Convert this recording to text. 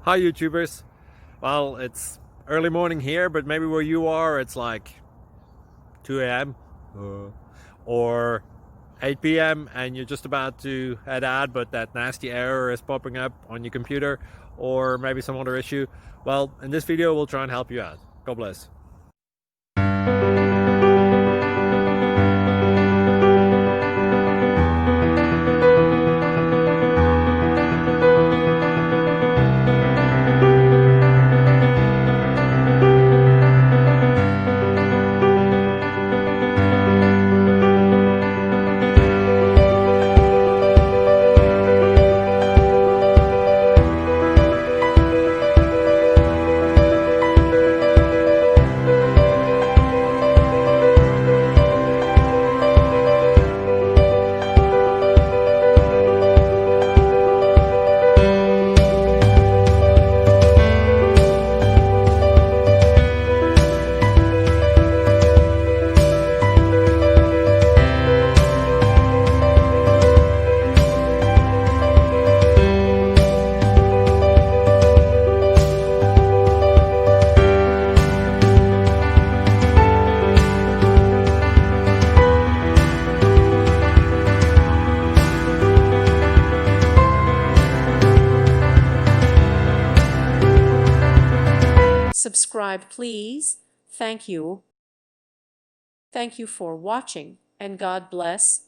Hi YouTubers. Well, it's early morning here, but maybe where you are it's like 2 a.m. or 8 p.m. and you're just about to head out, but that nasty error is popping up on your computer, or maybe some other issue. Well, in this video we'll try and help you out. God bless. Subscribe, please. Thank you. Thank you for watching, and God bless.